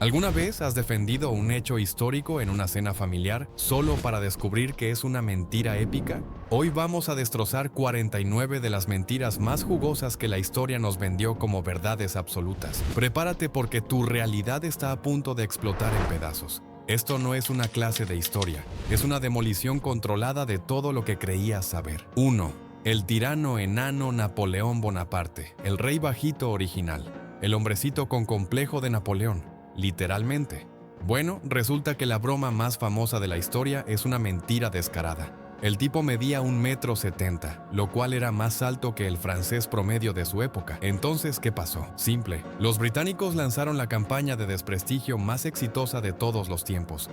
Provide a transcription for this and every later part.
¿Alguna vez has defendido un hecho histórico en una cena familiar solo para descubrir que es una mentira épica? Hoy vamos a destrozar 49 de las mentiras más jugosas que la historia nos vendió como verdades absolutas. Prepárate porque tu realidad está a punto de explotar en pedazos. Esto no es una clase de historia, es una demolición controlada de todo lo que creías saber. 1. El tirano enano Napoleón Bonaparte, el rey bajito original, el hombrecito con complejo de Napoleón. Literalmente. Bueno, resulta que la broma más famosa de la historia es una mentira descarada. El tipo medía 1,70 m, lo cual era más alto que el francés promedio de su época. Entonces, ¿qué pasó? Simple. Los británicos lanzaron la campaña de desprestigio más exitosa de todos los tiempos.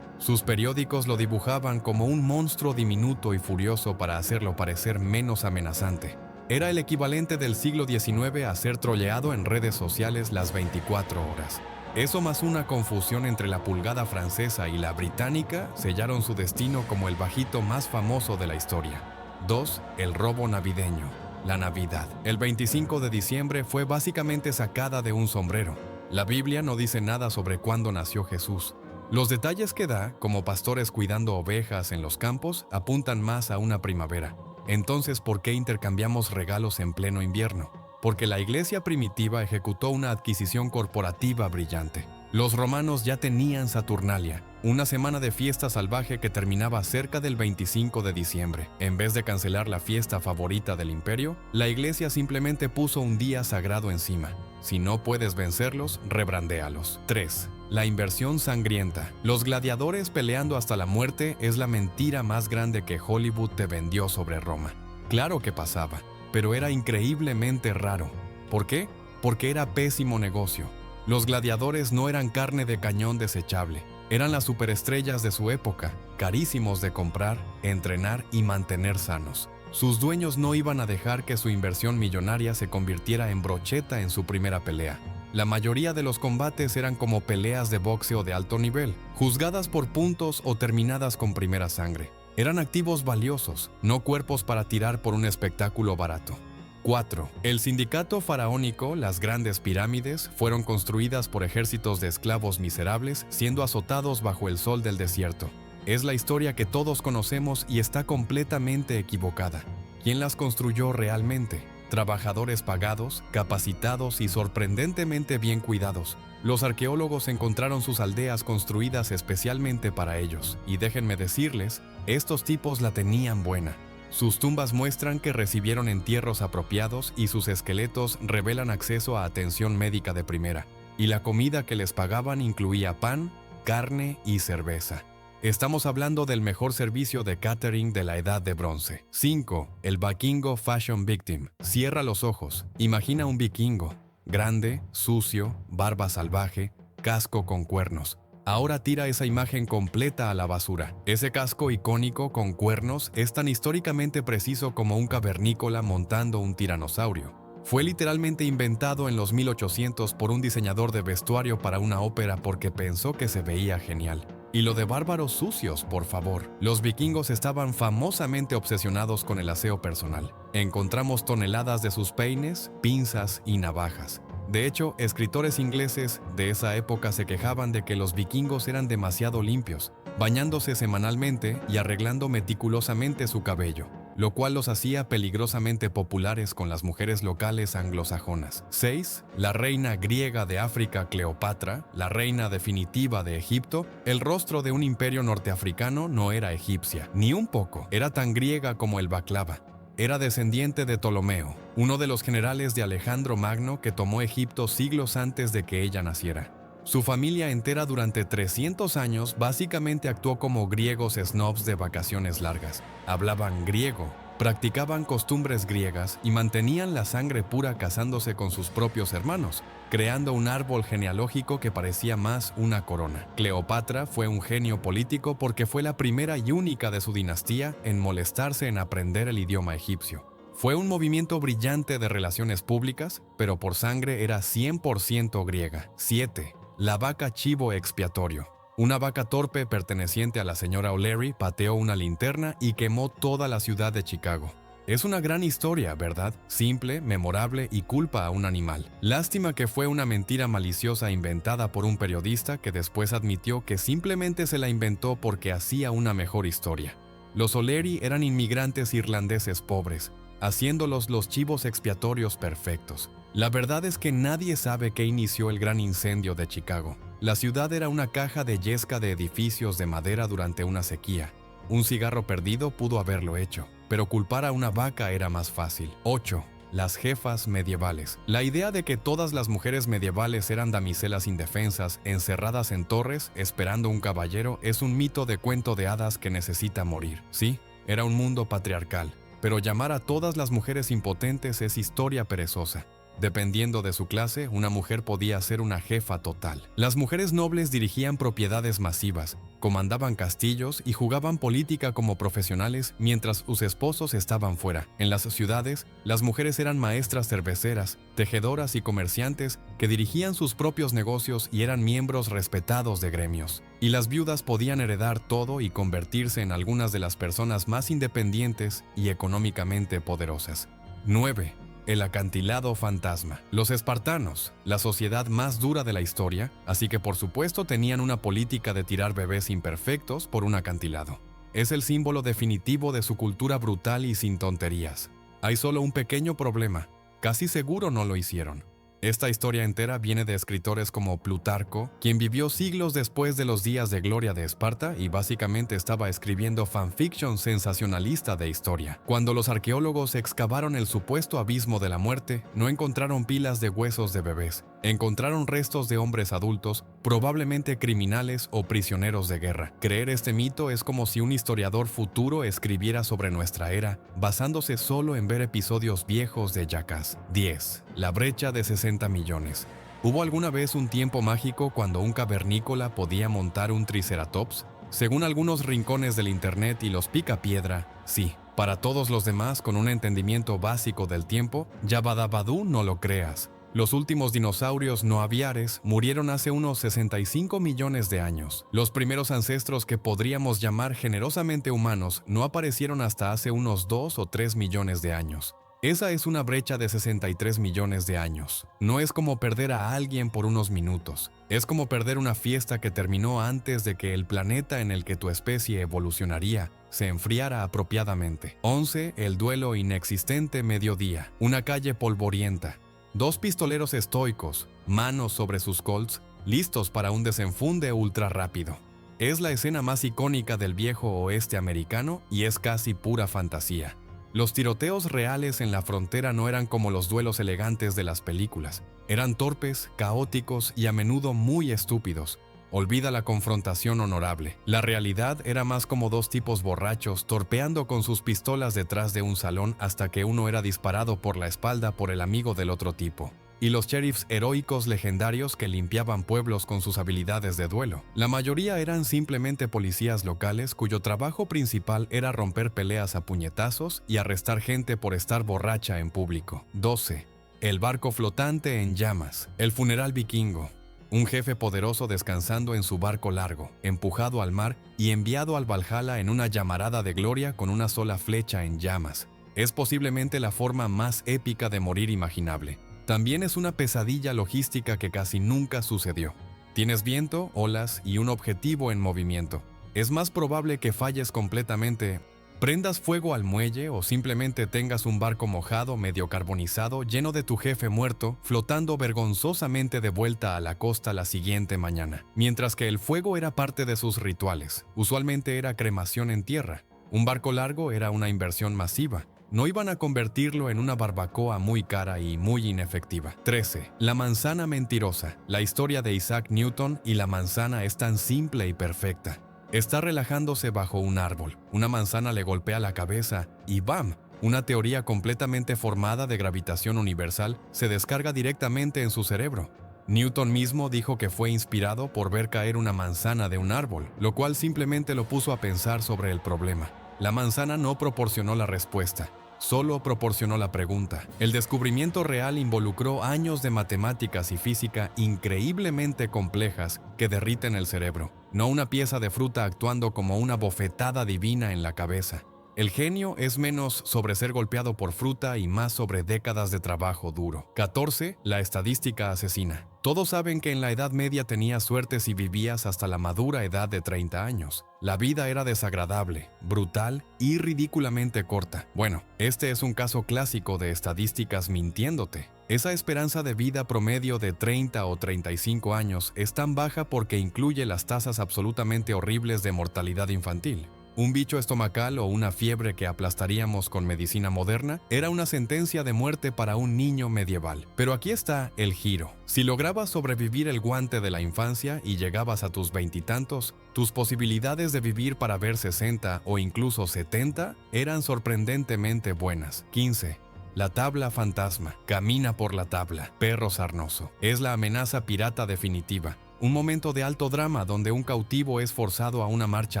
Sus periódicos lo dibujaban como un monstruo diminuto y furioso para hacerlo parecer menos amenazante. Era el equivalente del siglo XIX a ser trolleado en redes sociales las 24 horas. Eso más una confusión entre la pulgada francesa y la británica sellaron su destino como el bajito más famoso de la historia. 2. El robo navideño. La Navidad. El 25 de diciembre fue básicamente sacada de un sombrero. La Biblia no dice nada sobre cuándo nació Jesús. Los detalles que da, como pastores cuidando ovejas en los campos, apuntan más a una primavera. Entonces, ¿por qué intercambiamos regalos en pleno invierno? Porque la iglesia primitiva ejecutó una adquisición corporativa brillante. Los romanos ya tenían Saturnalia, una semana de fiesta salvaje que terminaba cerca del 25 de diciembre. En vez de cancelar la fiesta favorita del imperio, la iglesia simplemente puso un día sagrado encima. Si no puedes vencerlos, rebrandéalos. 3. La inversión sangrienta. Los gladiadores peleando hasta la muerte es la mentira más grande que Hollywood te vendió sobre Roma. Claro que pasaba, pero era increíblemente raro. ¿Por qué? Porque era pésimo negocio. Los gladiadores no eran carne de cañón desechable, eran las superestrellas de su época, carísimos de comprar, entrenar y mantener sanos. Sus dueños no iban a dejar que su inversión millonaria se convirtiera en brocheta en su primera pelea. La mayoría de los combates eran como peleas de boxeo de alto nivel, juzgadas por puntos o terminadas con primera sangre. Eran activos valiosos, no cuerpos para tirar por un espectáculo barato. 4. El sindicato faraónico, las grandes pirámides, fueron construidas por ejércitos de esclavos miserables siendo azotados bajo el sol del desierto. Es la historia que todos conocemos y está completamente equivocada. ¿Quién las construyó realmente? Trabajadores pagados, capacitados y sorprendentemente bien cuidados. Los arqueólogos encontraron sus aldeas construidas especialmente para ellos, y déjenme decirles, estos tipos la tenían buena. Sus tumbas muestran que recibieron entierros apropiados y sus esqueletos revelan acceso a atención médica de primera. Y la comida que les pagaban incluía pan, carne y cerveza. Estamos hablando del mejor servicio de catering de la Edad de Bronce. 5. El vikingo fashion victim. Cierra los ojos. Imagina un vikingo. Grande, sucio, barba salvaje, casco con cuernos. Ahora tira esa imagen completa a la basura. Ese casco icónico con cuernos es tan históricamente preciso como un cavernícola montando un tiranosaurio. Fue literalmente inventado en los 1800 por un diseñador de vestuario para una ópera porque pensó que se veía genial. Y lo de bárbaros sucios, por favor. Los vikingos estaban famosamente obsesionados con el aseo personal. Encontramos toneladas de sus peines, pinzas y navajas. De hecho, escritores ingleses de esa época se quejaban de que los vikingos eran demasiado limpios, bañándose semanalmente y arreglando meticulosamente su cabello, lo cual los hacía peligrosamente populares con las mujeres locales anglosajonas. 6. La reina griega de África Cleopatra, la reina definitiva de Egipto, el rostro de un imperio norteafricano no era egipcia, ni un poco, era tan griega como el baklava. Era descendiente de Ptolomeo, uno de los generales de Alejandro Magno que tomó Egipto siglos antes de que ella naciera. Su familia entera durante 300 años básicamente actuó como griegos snobs de vacaciones largas. Hablaban griego, practicaban costumbres griegas y mantenían la sangre pura casándose con sus propios hermanos, creando un árbol genealógico que parecía más una corona. Cleopatra fue un genio político porque fue la primera y única de su dinastía en molestarse en aprender el idioma egipcio. Fue un movimiento brillante de relaciones públicas, pero por sangre era 100% griega. 7. La vaca chivo expiatorio. Una vaca torpe perteneciente a la señora O'Leary pateó una linterna y quemó toda la ciudad de Chicago. Es una gran historia, ¿verdad? Simple, memorable y culpa a un animal. Lástima que fue una mentira maliciosa inventada por un periodista que después admitió que simplemente se la inventó porque hacía una mejor historia. Los O'Leary eran inmigrantes irlandeses pobres, haciéndolos los chivos expiatorios perfectos. La verdad es que nadie sabe qué inició el gran incendio de Chicago. La ciudad era una caja de yesca de edificios de madera durante una sequía. Un cigarro perdido pudo haberlo hecho, pero culpar a una vaca era más fácil. 8. Las jefas medievales. La idea de que todas las mujeres medievales eran damiselas indefensas, encerradas en torres, esperando un caballero, es un mito de cuento de hadas que necesita morir. Sí, era un mundo patriarcal, pero llamar a todas las mujeres impotentes es historia perezosa. Dependiendo de su clase, una mujer podía ser una jefa total. Las mujeres nobles dirigían propiedades masivas, comandaban castillos y jugaban política como profesionales mientras sus esposos estaban fuera. En las ciudades, las mujeres eran maestras cerveceras, tejedoras y comerciantes que dirigían sus propios negocios y eran miembros respetados de gremios. Y las viudas podían heredar todo y convertirse en algunas de las personas más independientes y económicamente poderosas. 9. El acantilado fantasma. Los espartanos, la sociedad más dura de la historia, así que por supuesto tenían una política de tirar bebés imperfectos por un acantilado. Es el símbolo definitivo de su cultura brutal y sin tonterías. Hay solo un pequeño problema, casi seguro no lo hicieron. Esta historia entera viene de escritores como Plutarco, quien vivió siglos después de los días de gloria de Esparta y básicamente estaba escribiendo fanfiction sensacionalista de historia. Cuando los arqueólogos excavaron el supuesto abismo de la muerte, no encontraron pilas de huesos de bebés. Encontraron restos de hombres adultos, probablemente criminales o prisioneros de guerra. Creer este mito es como si un historiador futuro escribiera sobre nuestra era, basándose solo en ver episodios viejos de Jackass. 10. La brecha de 60 millones. ¿Hubo alguna vez un tiempo mágico cuando un cavernícola podía montar un triceratops? Según algunos rincones del internet y los picapiedra, sí. Para todos los demás, con un entendimiento básico del tiempo, Yabadabadú no lo creas. Los últimos dinosaurios no aviares murieron hace unos 65 millones de años. Los primeros ancestros que podríamos llamar generosamente humanos no aparecieron hasta hace unos 2 o 3 millones de años. Esa es una brecha de 63 millones de años. No es como perder a alguien por unos minutos. Es como perder una fiesta que terminó antes de que el planeta en el que tu especie evolucionaría se enfriara apropiadamente. 11. El duelo inexistente mediodía. Una calle polvorienta. Dos pistoleros estoicos, manos sobre sus colts, listos para un desenfunde ultra rápido. Es la escena más icónica del viejo oeste americano y es casi pura fantasía. Los tiroteos reales en la frontera no eran como los duelos elegantes de las películas. Eran torpes, caóticos y a menudo muy estúpidos. Olvida la confrontación honorable. La realidad era más como dos tipos borrachos torpeando con sus pistolas detrás de un salón hasta que uno era disparado por la espalda por el amigo del otro tipo. Y los sheriffs heroicos legendarios que limpiaban pueblos con sus habilidades de duelo. La mayoría eran simplemente policías locales cuyo trabajo principal era romper peleas a puñetazos y arrestar gente por estar borracha en público. 12. El barco flotante en llamas. El funeral vikingo. Un jefe poderoso descansando en su barco largo, empujado al mar y enviado al Valhalla en una llamarada de gloria con una sola flecha en llamas. Es posiblemente la forma más épica de morir imaginable. También es una pesadilla logística que casi nunca sucedió. Tienes viento, olas y un objetivo en movimiento. Es más probable que falles completamente, prendas fuego al muelle o simplemente tengas un barco mojado, medio carbonizado, lleno de tu jefe muerto, flotando vergonzosamente de vuelta a la costa la siguiente mañana. Mientras que el fuego era parte de sus rituales. Usualmente era cremación en tierra. Un barco largo era una inversión masiva. No iban a convertirlo en una barbacoa muy cara y muy inefectiva. 13. La manzana mentirosa. La historia de Isaac Newton y la manzana es tan simple y perfecta. Está relajándose bajo un árbol. Una manzana le golpea la cabeza y ¡bam! Una teoría completamente formada de gravitación universal se descarga directamente en su cerebro. Newton mismo dijo que fue inspirado por ver caer una manzana de un árbol, lo cual simplemente lo puso a pensar sobre el problema. La manzana no proporcionó la respuesta. Solo proporcionó la pregunta. El descubrimiento real involucró años de matemáticas y física increíblemente complejas que derriten el cerebro, no una pieza de fruta actuando como una bofetada divina en la cabeza. El genio es menos sobre ser golpeado por fruta y más sobre décadas de trabajo duro. 14. La estadística asesina. Todos saben que en la Edad Media tenías suerte si vivías hasta la madura edad de 30 años. La vida era desagradable, brutal y ridículamente corta. Bueno, este es un caso clásico de estadísticas mintiéndote. Esa esperanza de vida promedio de 30 o 35 años es tan baja porque incluye las tasas absolutamente horribles de mortalidad infantil. Un bicho estomacal o una fiebre que aplastaríamos con medicina moderna era una sentencia de muerte para un niño medieval. Pero aquí está el giro. Si lograbas sobrevivir el guante de la infancia y llegabas a tus veintitantos, tus posibilidades de vivir para ver 60 o incluso 70 eran sorprendentemente buenas. 15. La tabla fantasma. Camina por la tabla. Perro sarnoso. Es la amenaza pirata definitiva. Un momento de alto drama donde un cautivo es forzado a una marcha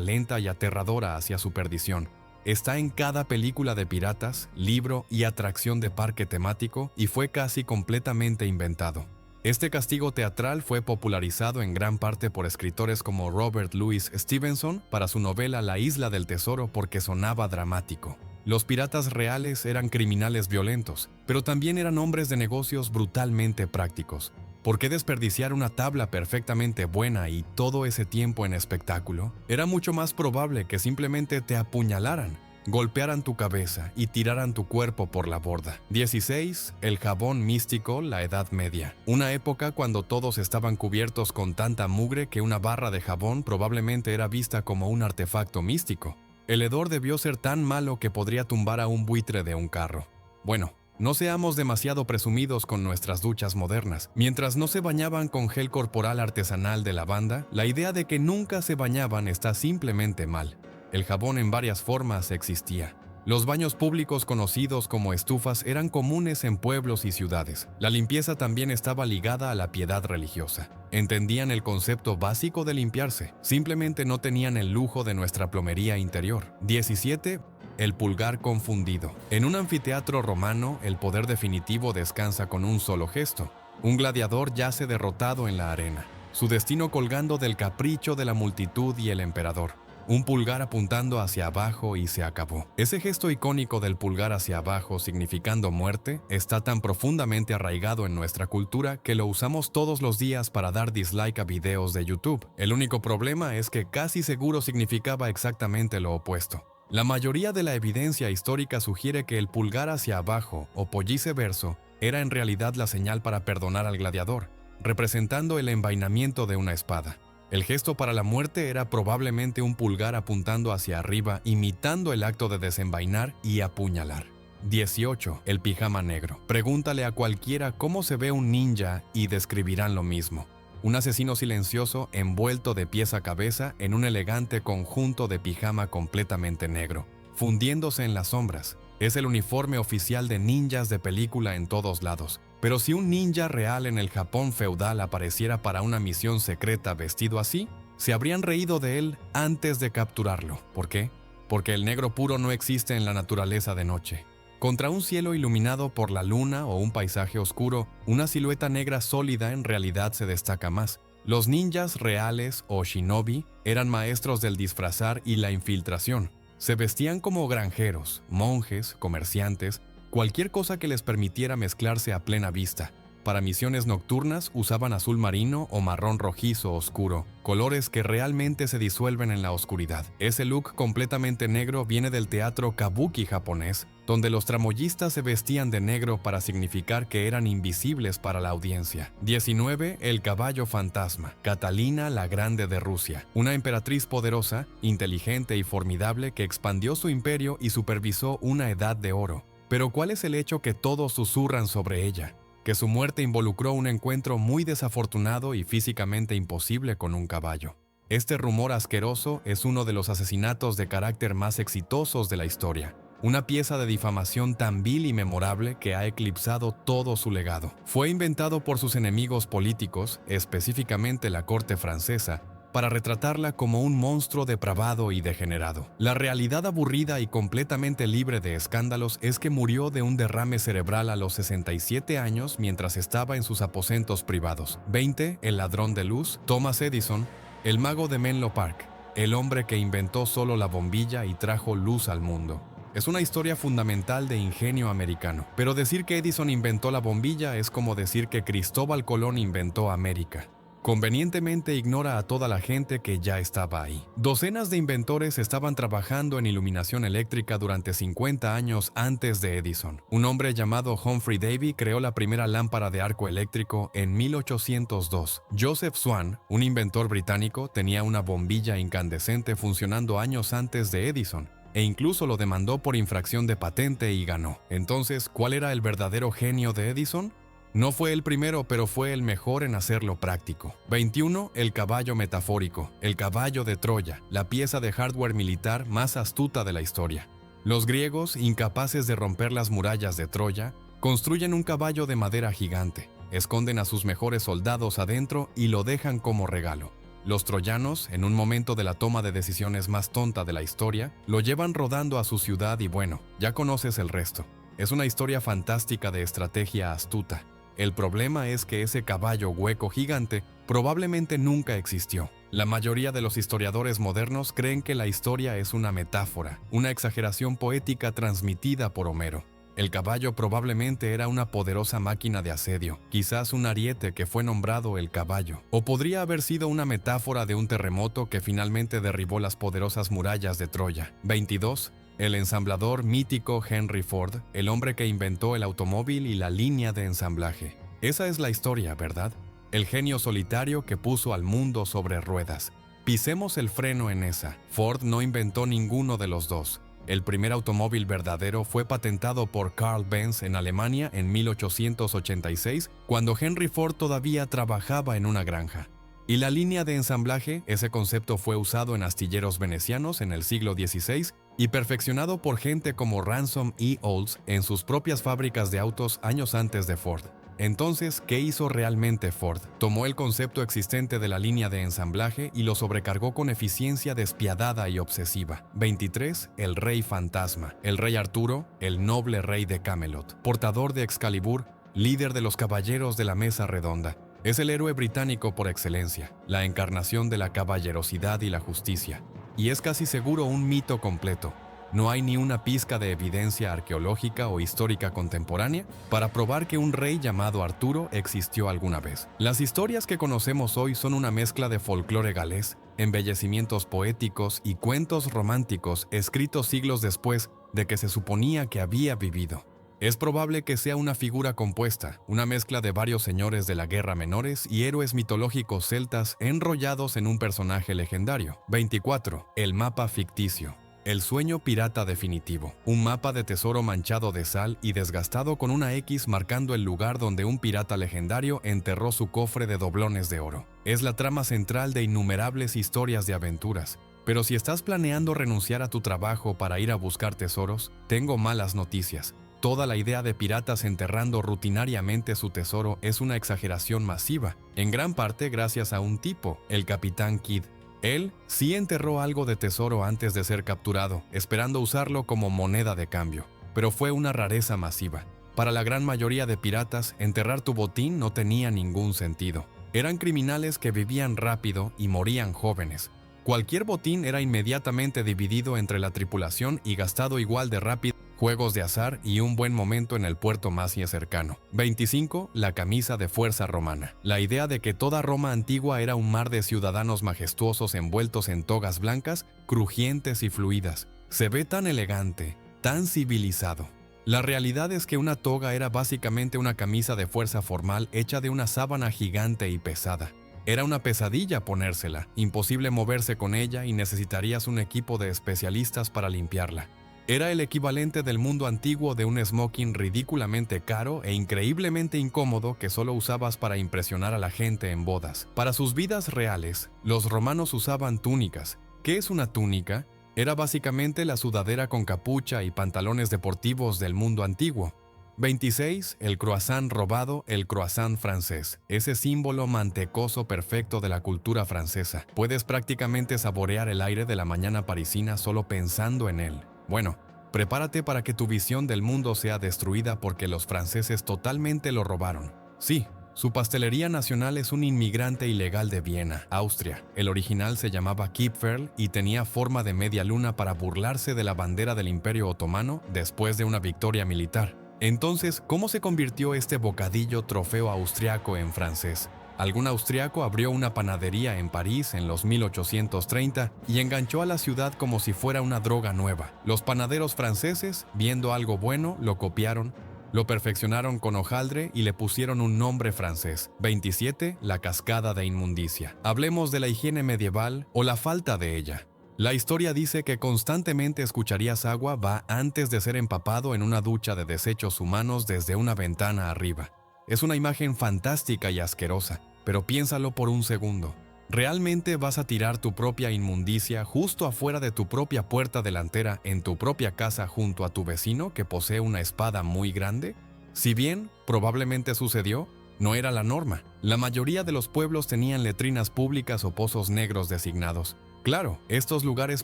lenta y aterradora hacia su perdición. Está en cada película de piratas, libro y atracción de parque temático y fue casi completamente inventado. Este castigo teatral fue popularizado en gran parte por escritores como Robert Louis Stevenson para su novela La Isla del Tesoro porque sonaba dramático. Los piratas reales eran criminales violentos, pero también eran hombres de negocios brutalmente prácticos. ¿Por qué desperdiciar una tabla perfectamente buena y todo ese tiempo en espectáculo? Era mucho más probable que simplemente te apuñalaran, golpearan tu cabeza y tiraran tu cuerpo por la borda. 16. El jabón místico, la Edad Media. Una época cuando todos estaban cubiertos con tanta mugre que una barra de jabón probablemente era vista como un artefacto místico. El hedor debió ser tan malo que podría tumbar a un buitre de un carro. Bueno, no seamos demasiado presumidos con nuestras duchas modernas. Mientras no se bañaban con gel corporal artesanal de lavanda, la idea de que nunca se bañaban está simplemente mal. El jabón en varias formas existía. Los baños públicos conocidos como estufas eran comunes en pueblos y ciudades. La limpieza también estaba ligada a la piedad religiosa. Entendían el concepto básico de limpiarse, simplemente no tenían el lujo de nuestra plomería interior. 17. El pulgar confundido. En un anfiteatro romano, el poder definitivo descansa con un solo gesto. Un gladiador yace derrotado en la arena, su destino colgando del capricho de la multitud y el emperador. Un pulgar apuntando hacia abajo y se acabó. Ese gesto icónico del pulgar hacia abajo significando muerte está tan profundamente arraigado en nuestra cultura que lo usamos todos los días para dar dislike a videos de YouTube. El único problema es que casi seguro significaba exactamente lo opuesto. La mayoría de la evidencia histórica sugiere que el pulgar hacia abajo o pollice verso era en realidad la señal para perdonar al gladiador, representando el envainamiento de una espada. El gesto para la muerte era probablemente un pulgar apuntando hacia arriba, imitando el acto de desenvainar y apuñalar. 18. El pijama negro. Pregúntale a cualquiera cómo se ve un ninja y describirán lo mismo. Un asesino silencioso envuelto de pies a cabeza en un elegante conjunto de pijama completamente negro, fundiéndose en las sombras. Es el uniforme oficial de ninjas de película en todos lados. Pero si un ninja real en el Japón feudal apareciera para una misión secreta vestido así, se habrían reído de él antes de capturarlo. ¿Por qué? Porque el negro puro no existe en la naturaleza de noche. Contra un cielo iluminado por la luna o un paisaje oscuro, una silueta negra sólida en realidad se destaca más. Los ninjas reales o shinobi eran maestros del disfrazar y la infiltración. Se vestían como granjeros, monjes, comerciantes, cualquier cosa que les permitiera mezclarse a plena vista. Para misiones nocturnas usaban azul marino o marrón rojizo oscuro, colores que realmente se disuelven en la oscuridad. Ese look completamente negro viene del teatro kabuki japonés, donde los tramoyistas se vestían de negro para significar que eran invisibles para la audiencia. 19. El caballo fantasma. Catalina la Grande de Rusia. Una emperatriz poderosa, inteligente y formidable que expandió su imperio y supervisó una edad de oro. Pero ¿cuál es el hecho que todos susurran sobre ella? Que su muerte involucró un encuentro muy desafortunado y físicamente imposible con un caballo. Este rumor asqueroso es uno de los asesinatos de carácter más exitosos de la historia. Una pieza de difamación tan vil y memorable que ha eclipsado todo su legado. Fue inventado por sus enemigos políticos, específicamente la corte francesa, para retratarla como un monstruo depravado y degenerado. La realidad aburrida y completamente libre de escándalos es que murió de un derrame cerebral a los 67 años mientras estaba en sus aposentos privados. 20. El ladrón de luz. Thomas Edison, el mago de Menlo Park. el hombre que inventó solo la bombilla y trajo luz al mundo. Es una historia fundamental de ingenio americano, pero decir que Edison inventó la bombilla es como decir que Cristóbal Colón inventó América. Convenientemente ignora a toda la gente que ya estaba ahí. Docenas de inventores estaban trabajando en iluminación eléctrica durante 50 años antes de Edison. Un hombre llamado Humphrey Davy creó la primera lámpara de arco eléctrico en 1802. Joseph Swan, un inventor británico, tenía una bombilla incandescente funcionando años antes de Edison, e incluso lo demandó por infracción de patente y ganó. Entonces, ¿cuál era el verdadero genio de Edison? No fue el primero, pero fue el mejor en hacerlo práctico. 21. El caballo metafórico, el caballo de Troya, la pieza de hardware militar más astuta de la historia. Los griegos, incapaces de romper las murallas de Troya, construyen un caballo de madera gigante, esconden a sus mejores soldados adentro y lo dejan como regalo. Los troyanos, en un momento de la toma de decisiones más tonta de la historia, lo llevan rodando a su ciudad y bueno, ya conoces el resto. Es una historia fantástica de estrategia astuta. El problema es que ese caballo hueco gigante probablemente nunca existió. La mayoría de los historiadores modernos creen que la historia es una metáfora, una exageración poética transmitida por Homero. El caballo probablemente era una poderosa máquina de asedio, quizás un ariete que fue nombrado el caballo. O podría haber sido una metáfora de un terremoto que finalmente derribó las poderosas murallas de Troya. 22. El ensamblador mítico Henry Ford, el hombre que inventó el automóvil y la línea de ensamblaje. Esa es la historia, ¿verdad? El genio solitario que puso al mundo sobre ruedas. Pisemos el freno en esa. Ford no inventó ninguno de los dos. El primer automóvil verdadero fue patentado por Carl Benz en Alemania en 1886, cuando Henry Ford todavía trabajaba en una granja. Y la línea de ensamblaje, ese concepto fue usado en astilleros venecianos en el siglo XVI y perfeccionado por gente como Ransom E. Olds en sus propias fábricas de autos años antes de Ford. Entonces, ¿qué hizo realmente Ford? Tomó el concepto existente de la línea de ensamblaje y lo sobrecargó con eficiencia despiadada y obsesiva. 23. El rey fantasma. El rey Arturo, el noble rey de Camelot, portador de Excalibur, líder de los caballeros de la mesa redonda. Es el héroe británico por excelencia, la encarnación de la caballerosidad y la justicia. Y es casi seguro un mito completo. No hay ni una pizca de evidencia arqueológica o histórica contemporánea para probar que un rey llamado Arturo existió alguna vez. Las historias que conocemos hoy son una mezcla de folclore galés, embellecimientos poéticos y cuentos románticos escritos siglos después de que se suponía que había vivido. Es probable que sea una figura compuesta, una mezcla de varios señores de la guerra menores y héroes mitológicos celtas enrollados en un personaje legendario. 24. El mapa ficticio. El sueño pirata definitivo. Un mapa de tesoro manchado de sal y desgastado con una X marcando el lugar donde un pirata legendario enterró su cofre de doblones de oro. Es la trama central de innumerables historias de aventuras. Pero si estás planeando renunciar a tu trabajo para ir a buscar tesoros, tengo malas noticias. Toda la idea de piratas enterrando rutinariamente su tesoro es una exageración masiva, en gran parte gracias a un tipo, el Capitán Kidd. Él sí enterró algo de tesoro antes de ser capturado, esperando usarlo como moneda de cambio, pero fue una rareza masiva. Para la gran mayoría de piratas, enterrar tu botín no tenía ningún sentido. Eran criminales que vivían rápido y morían jóvenes. Cualquier botín era inmediatamente dividido entre la tripulación y gastado igual de rápido. Juegos de azar y un buen momento en el puerto más cercano. 25. La camisa de fuerza romana. La idea de que toda Roma antigua era un mar de ciudadanos majestuosos envueltos en togas blancas, crujientes y fluidas. Se ve tan elegante, tan civilizado. La realidad es que una toga era básicamente una camisa de fuerza formal hecha de una sábana gigante y pesada. Era una pesadilla ponérsela, imposible moverse con ella y necesitarías un equipo de especialistas para limpiarla. Era el equivalente del mundo antiguo de un smoking ridículamente caro e increíblemente incómodo que solo usabas para impresionar a la gente en bodas. Para sus vidas reales, los romanos usaban túnicas. ¿Qué es una túnica? Era básicamente la sudadera con capucha y pantalones deportivos del mundo antiguo. 26. El croissant robado, el croissant francés. Ese símbolo mantecoso perfecto de la cultura francesa. Puedes prácticamente saborear el aire de la mañana parisina solo pensando en él. Bueno, prepárate para que tu visión del mundo sea destruida porque los franceses totalmente lo robaron. Sí, Su pastelería nacional es un inmigrante ilegal de Viena, Austria. El original se llamaba Kipferl y tenía forma de media luna para burlarse de la bandera del Imperio Otomano después de una victoria militar. Entonces, ¿cómo se convirtió este bocadillo trofeo austriaco en francés? Algún austriaco abrió una panadería en París en los 1830 y enganchó a la ciudad como si fuera una droga nueva. Los panaderos franceses, viendo algo bueno, lo copiaron, lo perfeccionaron con hojaldre y le pusieron un nombre francés. 27. La cascada de inmundicia. Hablemos de la higiene medieval o la falta de ella. La historia dice que constantemente escucharías agua va antes de ser empapado en una ducha de desechos humanos desde una ventana arriba. Es una imagen fantástica y asquerosa, pero piénsalo por un segundo. ¿Realmente vas a tirar tu propia inmundicia justo afuera de tu propia puerta delantera en tu propia casa junto a tu vecino que posee una espada muy grande? Si bien probablemente sucedió, no era la norma. La mayoría de los pueblos tenían letrinas públicas o pozos negros designados. Claro, estos lugares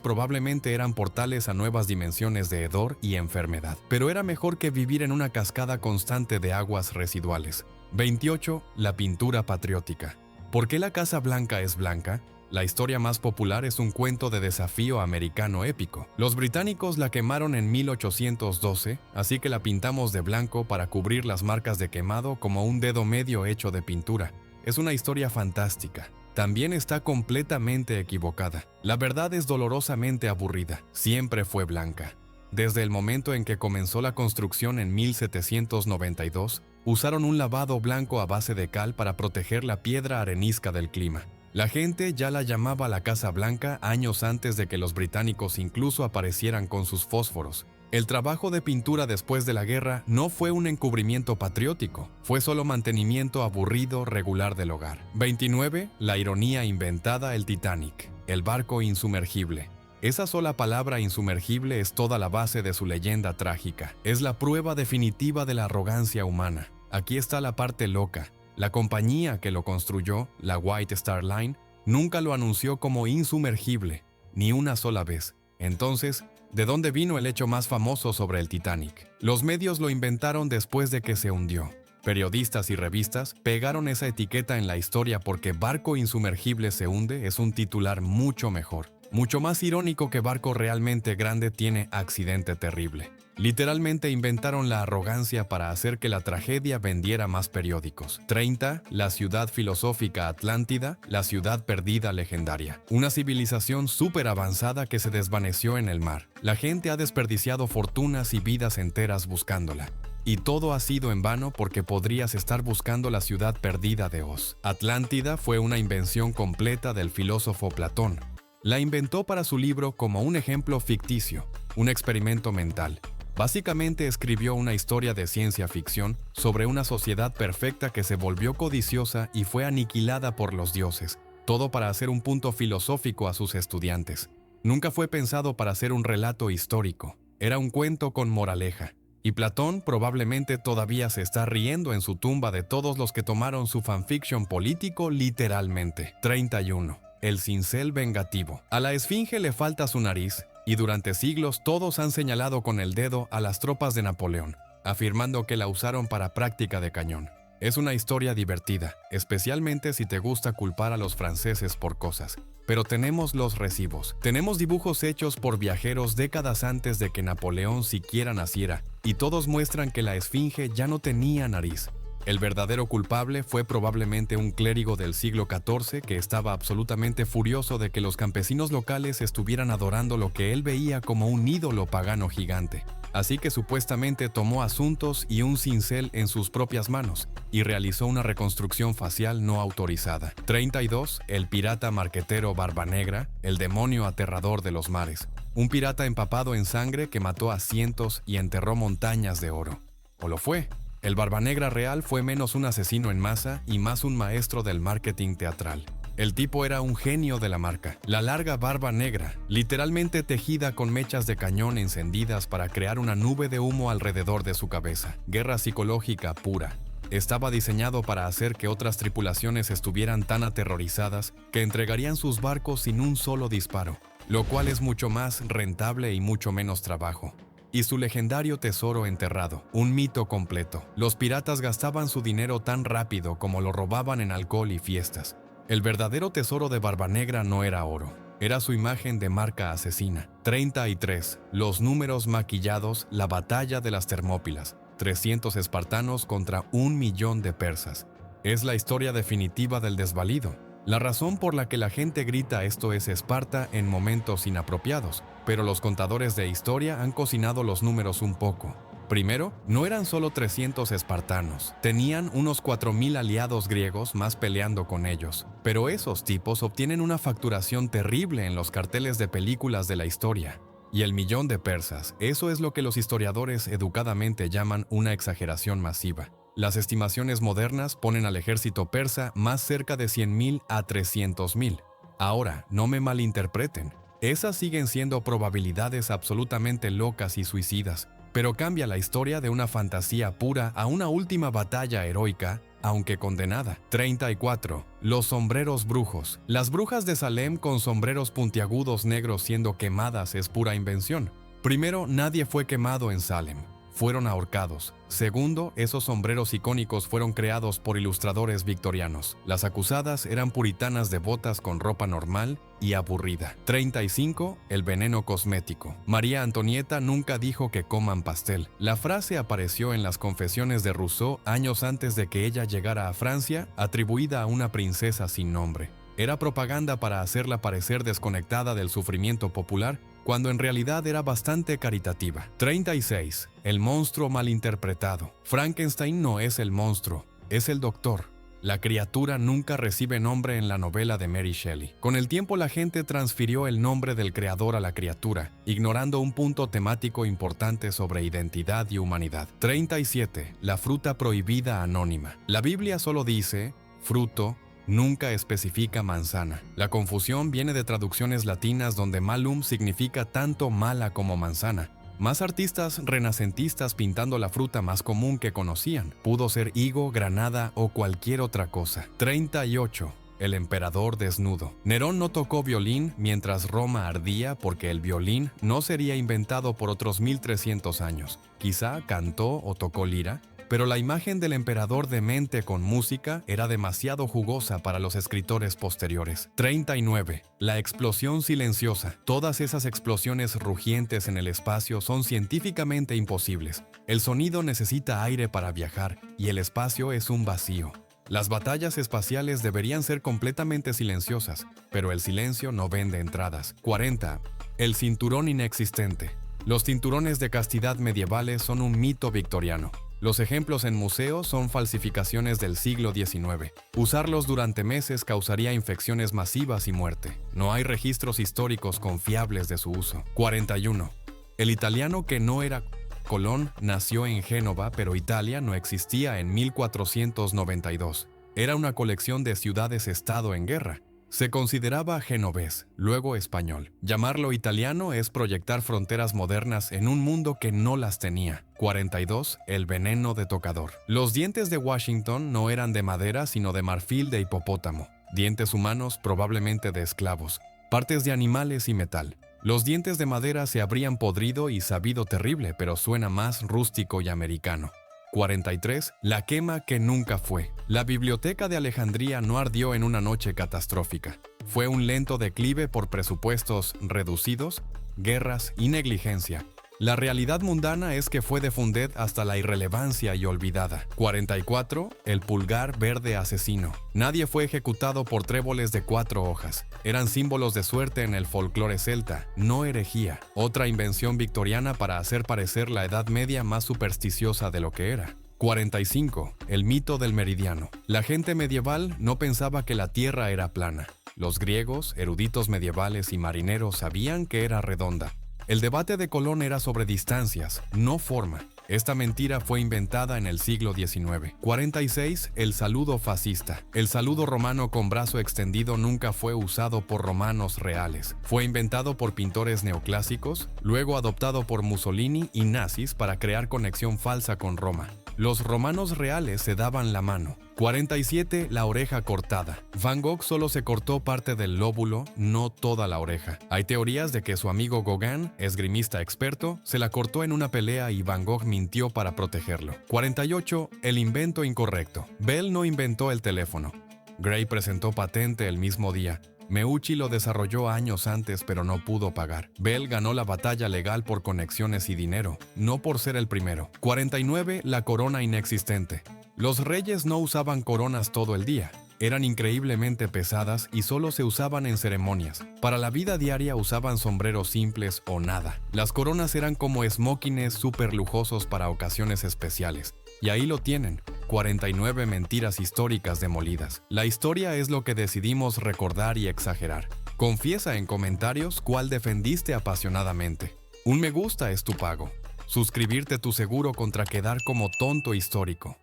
probablemente eran portales a nuevas dimensiones de hedor y enfermedad, pero era mejor que vivir en una cascada constante de aguas residuales. 28. La pintura patriótica. ¿Por qué la Casa Blanca es blanca? La historia más popular es un cuento de desafío americano épico. Los británicos la quemaron en 1812, así que la pintamos de blanco para cubrir las marcas de quemado como un dedo medio hecho de pintura. Es una historia fantástica. También está completamente equivocada. La verdad es dolorosamente aburrida. Siempre fue blanca. Desde el momento en que comenzó la construcción en 1792, usaron un lavado blanco a base de cal para proteger la piedra arenisca del clima. La gente ya la llamaba la Casa Blanca años antes de que los británicos incluso aparecieran con sus fósforos. El trabajo de pintura después de la guerra no fue un encubrimiento patriótico, fue solo mantenimiento aburrido regular del hogar. 29. La ironía inventada, el Titanic, el barco insumergible. Esa sola palabra insumergible es toda la base de su leyenda trágica. Es la prueba definitiva de la arrogancia humana. Aquí está la parte loca. La compañía que lo construyó, la White Star Line, nunca lo anunció como insumergible, ni una sola vez. Entonces, ¿de dónde vino el hecho más famoso sobre el Titanic? Los medios lo inventaron después de que se hundió. Periodistas y revistas pegaron esa etiqueta en la historia porque barco insumergible se hunde es un titular mucho mejor. Mucho más irónico que barco realmente grande tiene accidente terrible. Literalmente inventaron la arrogancia para hacer que la tragedia vendiera más periódicos. 30. La ciudad filosófica Atlántida, la ciudad perdida legendaria. Una civilización súper avanzada que se desvaneció en el mar. La gente ha desperdiciado fortunas y vidas enteras buscándola. Y todo ha sido en vano porque podrías estar buscando la ciudad perdida de Oz. Atlántida fue una invención completa del filósofo Platón. La inventó para su libro como un ejemplo ficticio, un experimento mental. Básicamente escribió una historia de ciencia ficción sobre una sociedad perfecta que se volvió codiciosa y fue aniquilada por los dioses, todo para hacer un punto filosófico a sus estudiantes. Nunca fue pensado para ser un relato histórico, era un cuento con moraleja. Y Platón probablemente todavía se está riendo en su tumba de todos los que tomaron su fanfiction político literalmente. 31. El cincel vengativo. A la esfinge le falta su nariz, y durante siglos todos han señalado con el dedo a las tropas de Napoleón, afirmando que la usaron para práctica de cañón. Es una historia divertida, especialmente si te gusta culpar a los franceses por cosas. Pero tenemos los recibos. Tenemos dibujos hechos por viajeros décadas antes de que Napoleón siquiera naciera, y todos muestran que la esfinge ya no tenía nariz. El verdadero culpable fue probablemente un clérigo del siglo XIV que estaba absolutamente furioso de que los campesinos locales estuvieran adorando lo que él veía como un ídolo pagano gigante. Así que supuestamente tomó asuntos y un cincel en sus propias manos y realizó una reconstrucción facial no autorizada. 32. El pirata marquetero Barba Negra, el demonio aterrador de los mares. Un pirata empapado en sangre que mató a cientos y enterró montañas de oro. ¿O lo fue? El Barba Negra real fue menos un asesino en masa y más un maestro del marketing teatral. El tipo era un genio de la marca. La larga barba negra, literalmente tejida con mechas de cañón encendidas para crear una nube de humo alrededor de su cabeza. Guerra psicológica pura. Estaba diseñado para hacer que otras tripulaciones estuvieran tan aterrorizadas que entregarían sus barcos sin un solo disparo, lo cual es mucho más rentable y mucho menos trabajo. y su legendario tesoro enterrado, un mito completo. Los piratas gastaban su dinero tan rápido como lo robaban en alcohol y fiestas. El verdadero tesoro de Barbanegra no era oro, era su imagen de marca asesina. 33. Los números maquillados, la batalla de las Termópilas. 300 espartanos contra 1.000.000 de persas. Es la historia definitiva del desvalido. La razón por la que la gente grita esto es Esparta en momentos inapropiados, pero los contadores de historia han cocinado los números un poco. Primero, no eran solo 300 espartanos, tenían unos 4.000 aliados griegos más peleando con ellos. Pero esos tipos obtienen una facturación terrible en los carteles de películas de la historia. Y el 1.000.000 de persas, eso es lo que los historiadores educadamente llaman una exageración masiva. Las estimaciones modernas ponen al ejército persa más cerca de 100.000 a 300.000. Ahora, no me malinterpreten, esas siguen siendo probabilidades absolutamente locas y suicidas, pero cambia la historia de una fantasía pura a una última batalla heroica, aunque condenada. 34. Los sombreros brujos. Las brujas de Salem con sombreros puntiagudos negros siendo quemadas es pura invención. Primero, nadie fue quemado en Salem. Fueron ahorcados. Segundo, esos sombreros icónicos fueron creados por ilustradores victorianos. Las acusadas eran puritanas devotas con ropa normal y aburrida. 35. El veneno cosmético. María Antonieta nunca dijo que coman pastel. La frase apareció en las confesiones de Rousseau años antes de que ella llegara a Francia, atribuida a una princesa sin nombre. Era propaganda para hacerla parecer desconectada del sufrimiento popular, cuando en realidad era bastante caritativa. 36. El monstruo malinterpretado. Frankenstein no es el monstruo, es el doctor. La criatura nunca recibe nombre en la novela de Mary Shelley. Con el tiempo la gente transfirió el nombre del creador a la criatura, ignorando un punto temático importante sobre identidad y humanidad. 37. La fruta prohibida anónima. La Biblia solo dice fruto, nunca especifica manzana. La confusión viene de traducciones latinas donde malum significa tanto mala como manzana. Más artistas renacentistas pintando la fruta más común que conocían. Pudo ser higo, granada o cualquier otra cosa. 38. El emperador desnudo. Nerón no tocó violín mientras Roma ardía porque el violín no sería inventado por otros 1300 años. Quizá cantó o tocó lira, pero la imagen del emperador demente con música era demasiado jugosa para los escritores posteriores. 39. La explosión silenciosa. Todas esas explosiones rugientes en el espacio son científicamente imposibles. El sonido necesita aire para viajar y el espacio es un vacío. Las batallas espaciales deberían ser completamente silenciosas, pero el silencio no vende entradas. 40. El cinturón inexistente. Los cinturones de castidad medievales son un mito victoriano. Los ejemplos en museos son falsificaciones del siglo XIX. Usarlos durante meses causaría infecciones masivas y muerte. No hay registros históricos confiables de su uso. 41. El italiano que no era Colón nació en Génova, pero Italia no existía en 1492. Era una colección de ciudades-estado en guerra. Se consideraba genovés, luego español. Llamarlo italiano es proyectar fronteras modernas en un mundo que no las tenía. 42. El veneno de tocador. Los dientes de Washington no eran de madera, sino de marfil de hipopótamo. Dientes humanos, probablemente de esclavos. Partes de animales y metal. Los dientes de madera se habrían podrido y sabido terrible, pero suena más rústico y americano. 43. La quema que nunca fue. La biblioteca de Alejandría no ardió en una noche catastrófica. Fue un lento declive por presupuestos reducidos, guerras y negligencia. La realidad mundana es que fue de Fundet hasta la irrelevancia y olvidada. 44. El pulgar verde asesino. Nadie fue ejecutado por tréboles de 4 hojas. Eran símbolos de suerte en el folclore celta, no herejía. Otra invención victoriana para hacer parecer la Edad Media más supersticiosa de lo que era. 45. El mito del meridiano. La gente medieval no pensaba que la Tierra era plana. Los griegos, eruditos medievales y marineros sabían que era redonda. El debate de Colón era sobre distancias, no forma. Esta mentira fue inventada en el siglo XIX. 46. El saludo fascista. El saludo romano con brazo extendido nunca fue usado por romanos reales. Fue inventado por pintores neoclásicos, luego adoptado por Mussolini y nazis para crear conexión falsa con Roma. Los romanos reales se daban la mano. 47. La oreja cortada. Van Gogh solo se cortó parte del lóbulo, no toda la oreja. Hay teorías de que su amigo Gauguin, esgrimista experto, se la cortó en una pelea y Van Gogh mintió para protegerlo. 48. El invento incorrecto. Bell no inventó el teléfono. Gray presentó patente el mismo día. Meucci lo desarrolló años antes, pero no pudo pagar. Bell ganó la batalla legal por conexiones y dinero, no por ser el primero. 49. La corona inexistente. Los reyes no usaban coronas todo el día. Eran increíblemente pesadas y solo se usaban en ceremonias. Para la vida diaria usaban sombreros simples o nada. Las coronas eran como esmóquines súper lujosos para ocasiones especiales. Y ahí lo tienen, 49 mentiras históricas demolidas. La historia es lo que decidimos recordar y exagerar. Confiesa en comentarios cuál defendiste apasionadamente. Un me gusta es tu pago. Suscribirte tu seguro contra quedar como tonto histórico.